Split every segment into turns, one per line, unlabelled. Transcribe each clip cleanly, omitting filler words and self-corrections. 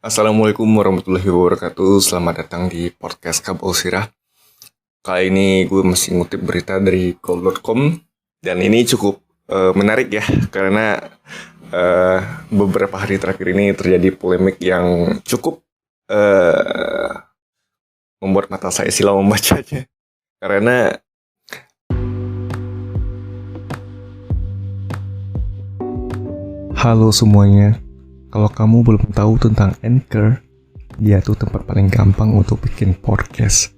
Assalamualaikum warahmatullahi wabarakatuh. Selamat datang di podcast Kabel Sirah. Kali ini gue masih ngutip berita dari goal.com. Dan ini cukup menarik ya, karena beberapa hari terakhir ini terjadi polemik yang cukup membuat mata saya silau membacanya. Karena halo semuanya, kalau kamu belum tahu tentang Anchor, dia tuh tempat paling gampang untuk bikin podcast.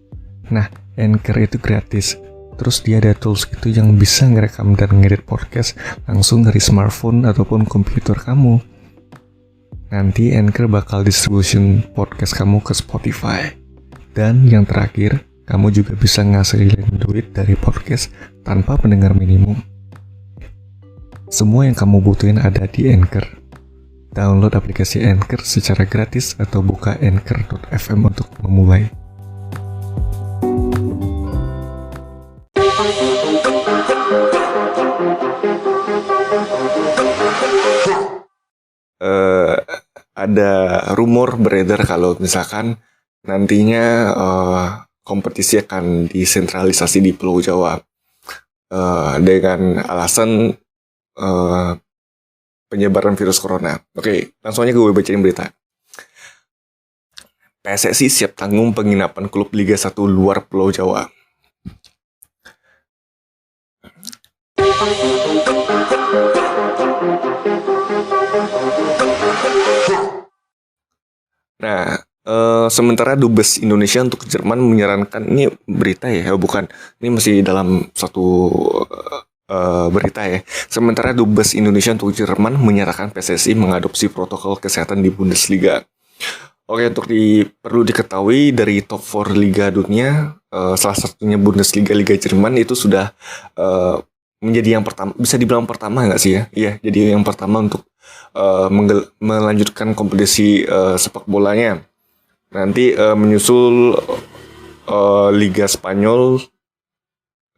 Nah, Anchor itu gratis. Terus dia ada tools gitu yang bisa ngerekam dan ngedit podcast langsung dari smartphone ataupun komputer kamu. Nanti Anchor bakal distribution podcast kamu ke Spotify. Dan yang terakhir, kamu juga bisa ngasilin duit dari podcast tanpa pendengar minimum. Semua yang kamu butuhin ada di Anchor. Download aplikasi Anchor secara gratis atau buka anchor.fm untuk memulai. Ada rumor beredar kalau misalkan nantinya kompetisi akan disentralisasi di Pulau Jawa dengan alasan penyebaran virus corona. Oke, langsung aja gue bacain berita. PSSI siap tanggung penginapan klub Liga 1 luar Pulau Jawa. Nah, sementara Dubes Indonesia untuk Jerman menyarankan, ini berita ya, bukan, ini masih dalam satu berita ya. Sementara Dubes Indonesia untuk Jerman menyarankan PSSI mengadopsi protokol kesehatan di Bundesliga. Oke, perlu diketahui dari top 4 liga dunia, salah satunya Bundesliga, Liga Jerman itu sudah menjadi yang pertama, bisa dibilang pertama nggak sih ya? Iya, jadi yang pertama untuk melanjutkan kompetisi sepak bolanya. Nanti menyusul Liga Spanyol,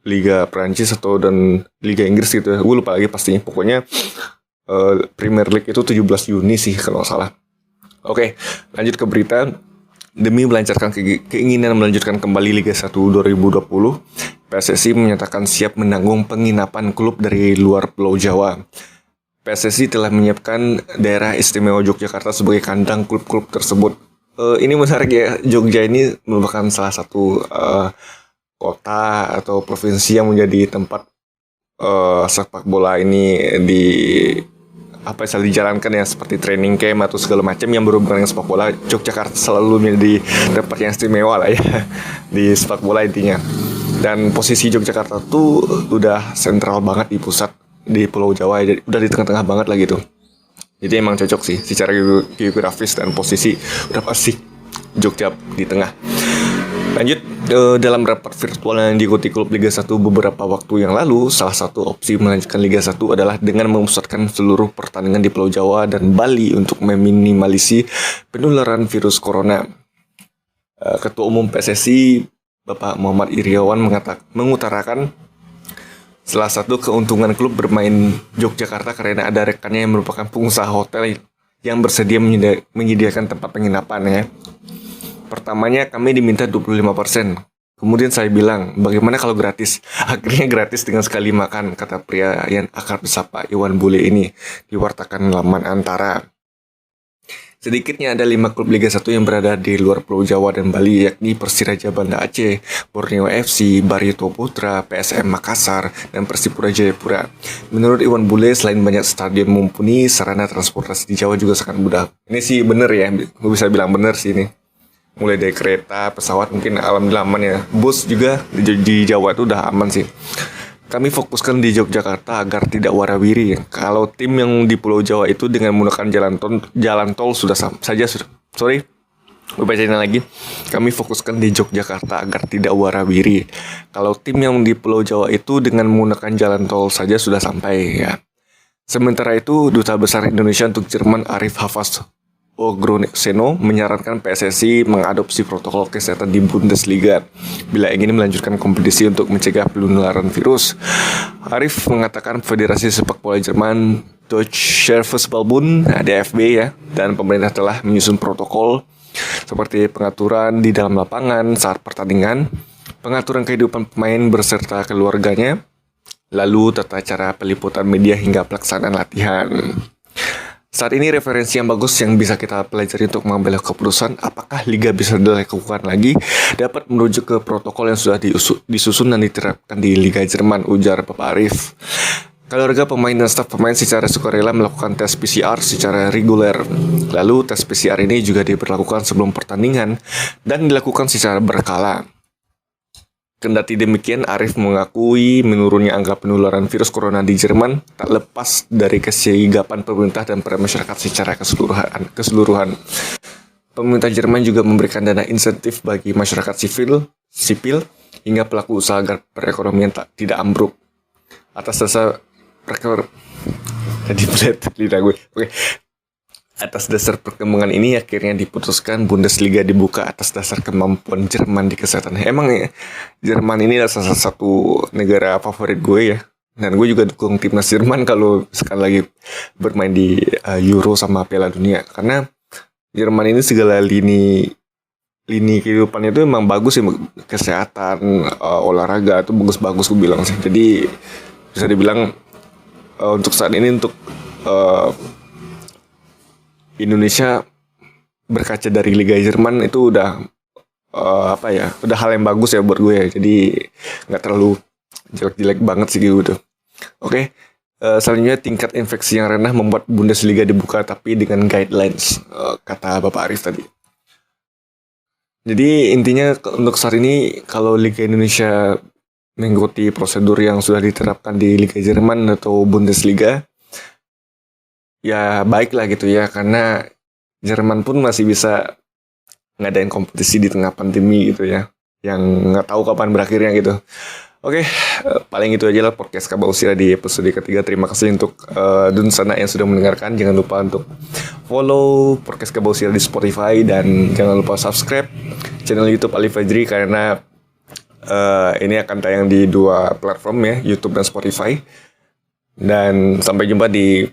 Liga Prancis dan Liga Inggris gitu ya. Gue lupa lagi pastinya. Pokoknya Premier League itu 17 Juni sih kalau nggak salah. Oke, lanjut ke berita. Demi melancarkan keinginan melanjutkan kembali Liga 1 2020, PSSI menyatakan siap menanggung penginapan klub dari luar Pulau Jawa. PSSI telah menyiapkan daerah istimewa Yogyakarta sebagai kandang klub-klub tersebut. Ini menarik ya, Jogja ini merupakan salah satu kota atau provinsi yang menjadi tempat sepak bola ini dijalankan ya, seperti training camp atau segala macam yang berhubungan dengan sepak bola. Yogyakarta selalu menjadi tempat yang istimewa lah ya di sepak bola intinya. Dan posisi Yogyakarta tuh udah sentral banget di pusat di Pulau Jawa, jadi udah di tengah-tengah banget lah gitu. Jadi emang cocok sih secara geografis dan posisi udah pasti Jogja di tengah. Lanjut, dalam rapat virtual yang diikuti klub Liga 1 beberapa waktu yang lalu, salah satu opsi melanjutkan Liga 1 adalah dengan memusatkan seluruh pertandingan di Pulau Jawa dan Bali untuk meminimalisi penularan virus corona. Ketua Umum PSSI Bapak Muhammad Iryawan mengutarakan salah satu keuntungan klub bermain Yogyakarta karena ada rekannya yang merupakan pengusaha hotel yang bersedia menyediakan tempat penginapan ya. Pertamanya kami diminta 25%. Kemudian saya bilang, bagaimana kalau gratis? Akhirnya gratis dengan sekali makan, kata pria yang akrab disapa Iwan Bule ini, diwartakan laman Antara. Sedikitnya ada 5 klub Liga 1 yang berada di luar Pulau Jawa dan Bali, yakni Persiraja Banda Aceh, Borneo FC, Barito Putra, PSM Makassar, dan Persipura Jayapura. Menurut Iwan Bule, selain banyak stadion mumpuni, sarana transportasi di Jawa juga sangat mudah. Ini sih bener ya, gue bisa bilang bener sih ini. Mulai dari kereta, pesawat, mungkin alhamdulillah aman ya. Bus juga di Jawa itu udah aman sih. Kami fokuskan di Yogyakarta agar tidak warawiri. Kalau tim yang di Pulau Jawa itu dengan menggunakan jalan tol sudah saja. Sorry, gue bacain lagi. Kami fokuskan di Yogyakarta agar tidak warawiri. Kalau tim yang di Pulau Jawa itu dengan menggunakan jalan tol saja sudah sampai ya. Sementara itu, Duta Besar Indonesia untuk Jerman Arif Hafaz Ogroseno menyarankan PSSI mengadopsi protokol kesehatan di Bundesliga bila ingin melanjutkan kompetisi untuk mencegah penularan virus. Arif mengatakan Federasi Sepak Bola Jerman Deutscher Fußballbund (DFB) ya, dan pemerintah telah menyusun protokol seperti pengaturan di dalam lapangan saat pertandingan, pengaturan kehidupan pemain berserta keluarganya, lalu tata cara peliputan media hingga pelaksanaan latihan. Saat ini referensi yang bagus yang bisa kita pelajari untuk mengambil keputusan apakah liga bisa dilakukan lagi dapat merujuk ke protokol yang sudah disusun dan diterapkan di Liga Jerman, ujar Bapak Arif. Keluarga pemain dan staf pemain secara sukarela melakukan tes PCR secara reguler. Lalu tes PCR ini juga diberlakukan sebelum pertandingan dan dilakukan secara berkala. Kendati demikian, Arif mengakui menurunnya angka penularan virus corona di Jerman tak lepas dari kesigapan pemerintah dan para masyarakat secara keseluruhan. Pemerintah Jerman juga memberikan dana insentif bagi masyarakat sipil hingga pelaku usaha agar perekonomian tidak ambruk. Atas dasar Atas dasar perkembangan ini akhirnya diputuskan Bundesliga dibuka atas dasar kemampuan Jerman di kesehatan. Emang ya, Jerman ini adalah salah satu negara favorit gue ya. Dan gue juga dukung timnas Jerman kalau sekali lagi bermain di Euro sama Piala Dunia. Karena Jerman ini segala lini kehidupannya itu emang bagus ya. Kesehatan, olahraga itu bagus-bagus gue bilang sih. Jadi bisa dibilang untuk saat ini untuk Indonesia berkaca dari Liga Jerman itu udah udah hal yang bagus ya buat gue ya. Jadi nggak terlalu jelek-jelek banget sih gitu. Oke. Selanjutnya tingkat infeksi yang rendah membuat Bundesliga dibuka tapi dengan guidelines, kata Bapak Arif tadi. Jadi intinya untuk saat ini kalau Liga Indonesia mengikuti prosedur yang sudah diterapkan di Liga Jerman atau Bundesliga, ya baik lah gitu ya, karena Jerman pun masih bisa ngadain kompetisi di tengah pandemi gitu ya, yang nggak tahu kapan berakhirnya gitu. Oke, paling itu aja lah podcast Kabau Sira di episode ketiga. Terima kasih untuk Dunsana yang sudah mendengarkan. Jangan lupa untuk follow podcast Kabau Sira di Spotify dan jangan lupa subscribe channel YouTube Ali Fajri karena ini akan tayang di 2 platform ya, YouTube dan Spotify. Dan sampai jumpa di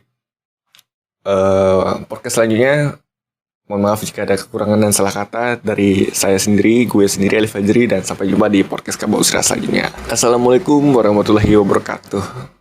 podcast selanjutnya. Mohon maaf jika ada kekurangan dan salah kata dari gue sendiri Ali Fajri, dan sampai jumpa di podcast Kabau Sira selanjutnya. Assalamualaikum warahmatullahi wabarakatuh.